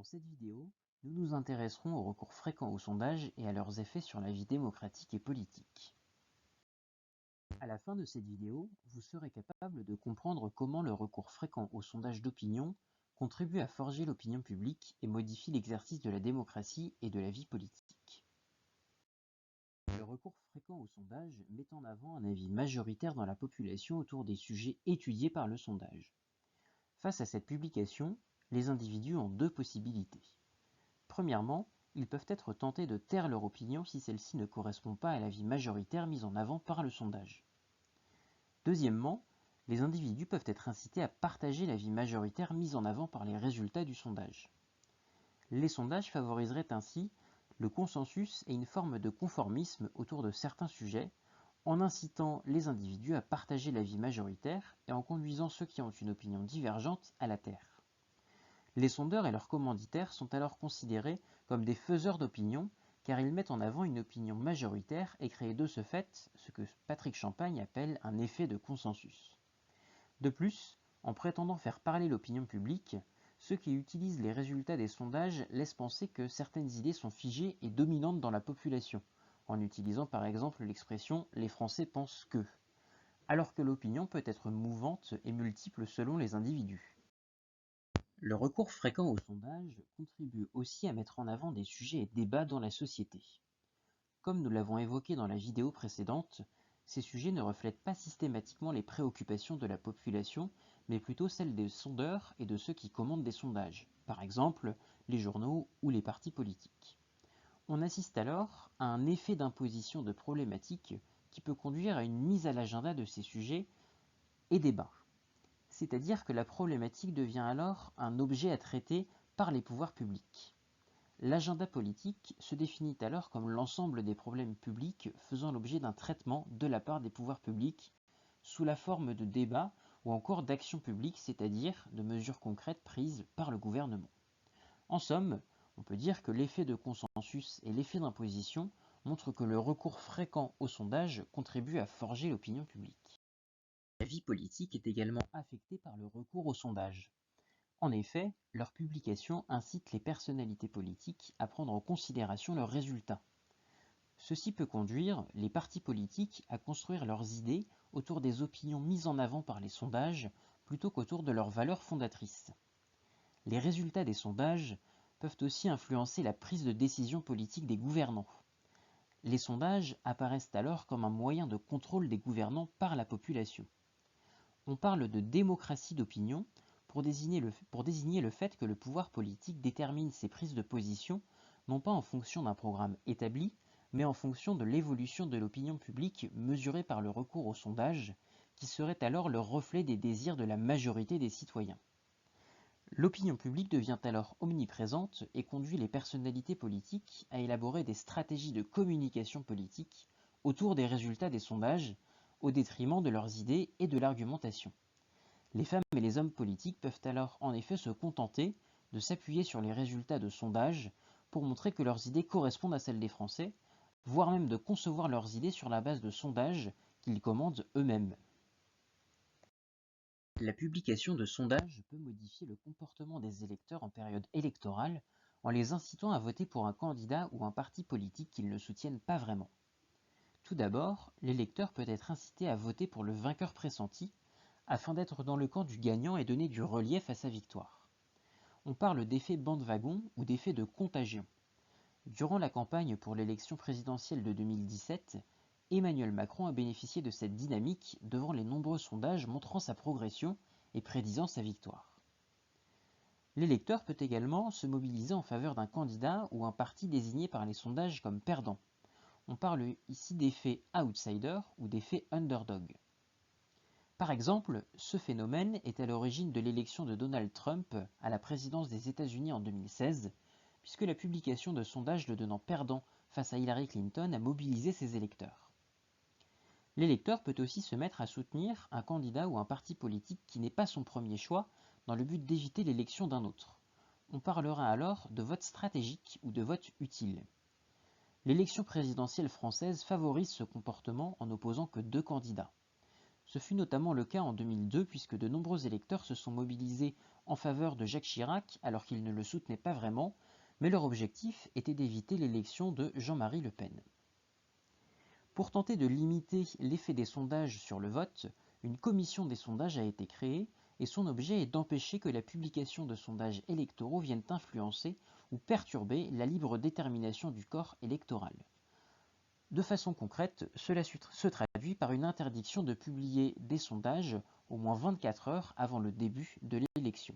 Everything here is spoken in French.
cette vidéo, nous nous intéresserons aux recours fréquents aux sondages et à leurs effets sur la vie démocratique et politique. À la fin de cette vidéo, vous serez capable de comprendre comment le recours fréquent aux sondages d'opinion contribue à forger l'opinion publique et modifie l'exercice de la démocratie et de la vie politique. Le recours fréquent aux sondages met en avant un avis majoritaire dans la population autour des sujets étudiés par le sondage. Face à cette publication, les individus ont deux possibilités. Premièrement, ils peuvent être tentés de taire leur opinion si celle-ci ne correspond pas à l'avis majoritaire mis en avant par le sondage. Deuxièmement, les individus peuvent être incités à partager l'avis majoritaire mis en avant par les résultats du sondage. Les sondages favoriseraient ainsi le consensus et une forme de conformisme autour de certains sujets, en incitant les individus à partager l'avis majoritaire et en conduisant ceux qui ont une opinion divergente à la taire. Les sondeurs et leurs commanditaires sont alors considérés comme des faiseurs d'opinion, car ils mettent en avant une opinion majoritaire et créent de ce fait ce que Patrick Champagne appelle un effet de consensus. De plus, en prétendant faire parler l'opinion publique, ceux qui utilisent les résultats des sondages laissent penser que certaines idées sont figées et dominantes dans la population, en utilisant par exemple l'expression « les Français pensent que », alors que l'opinion peut être mouvante et multiple selon les individus. Le recours fréquent au sondage contribue aussi à mettre en avant des sujets et débats dans la société. Comme nous l'avons évoqué dans la vidéo précédente, ces sujets ne reflètent pas systématiquement les préoccupations de la population, mais plutôt celles des sondeurs et de ceux qui commandent des sondages, par exemple les journaux ou les partis politiques. On assiste alors à un effet d'imposition de problématiques qui peut conduire à une mise à l'agenda de ces sujets et débats. C'est-à-dire que la problématique devient alors un objet à traiter par les pouvoirs publics. L'agenda politique se définit alors comme l'ensemble des problèmes publics faisant l'objet d'un traitement de la part des pouvoirs publics sous la forme de débats ou encore d'actions publiques, c'est-à-dire de mesures concrètes prises par le gouvernement. En somme, on peut dire que l'effet de consensus et l'effet d'imposition montrent que le recours fréquent au sondage contribue à forger l'opinion publique. La vie politique est également affectée par le recours au sondage. En effet, leur publication incite les personnalités politiques à prendre en considération leurs résultats. Ceci peut conduire les partis politiques à construire leurs idées autour des opinions mises en avant par les sondages plutôt qu'autour de leurs valeurs fondatrices. Les résultats des sondages peuvent aussi influencer la prise de décision politique des gouvernants. Les sondages apparaissent alors comme un moyen de contrôle des gouvernants par la population. On parle de démocratie d'opinion pour désigner le fait que le pouvoir politique détermine ses prises de position non pas en fonction d'un programme établi, mais en fonction de l'évolution de l'opinion publique mesurée par le recours au sondage, qui serait alors le reflet des désirs de la majorité des citoyens. L'opinion publique devient alors omniprésente et conduit les personnalités politiques à élaborer des stratégies de communication politique autour des résultats des sondages, au détriment de leurs idées et de l'argumentation. Les femmes et les hommes politiques peuvent alors en effet se contenter de s'appuyer sur les résultats de sondages pour montrer que leurs idées correspondent à celles des Français, voire même de concevoir leurs idées sur la base de sondages qu'ils commandent eux-mêmes. La publication de sondages peut modifier le comportement des électeurs en période électorale en les incitant à voter pour un candidat ou un parti politique qu'ils ne soutiennent pas vraiment. Tout d'abord, l'électeur peut être incité à voter pour le vainqueur pressenti, afin d'être dans le camp du gagnant et donner du relief à sa victoire. On parle d'effet bande-wagon ou d'effet de contagion. Durant la campagne pour l'élection présidentielle de 2017, Emmanuel Macron a bénéficié de cette dynamique devant les nombreux sondages montrant sa progression et prédisant sa victoire. L'électeur peut également se mobiliser en faveur d'un candidat ou un parti désigné par les sondages comme perdant. On parle ici d'effet outsider ou d'effet underdog. Par exemple, ce phénomène est à l'origine de l'élection de Donald Trump à la présidence des États-Unis en 2016, puisque la publication de sondages le donnant perdant face à Hillary Clinton a mobilisé ses électeurs. L'électeur peut aussi se mettre à soutenir un candidat ou un parti politique qui n'est pas son premier choix dans le but d'éviter l'élection d'un autre. On parlera alors de vote stratégique ou de vote utile. L'élection présidentielle française favorise ce comportement en n'opposant que deux candidats. Ce fut notamment le cas en 2002 puisque de nombreux électeurs se sont mobilisés en faveur de Jacques Chirac alors qu'ils ne le soutenaient pas vraiment, mais leur objectif était d'éviter l'élection de Jean-Marie Le Pen. Pour tenter de limiter l'effet des sondages sur le vote, une commission des sondages a été créée et son objet est d'empêcher que la publication de sondages électoraux vienne influencer ou perturber la libre détermination du corps électoral. De façon concrète, cela se traduit par une interdiction de publier des sondages au moins 24 heures avant le début de l'élection.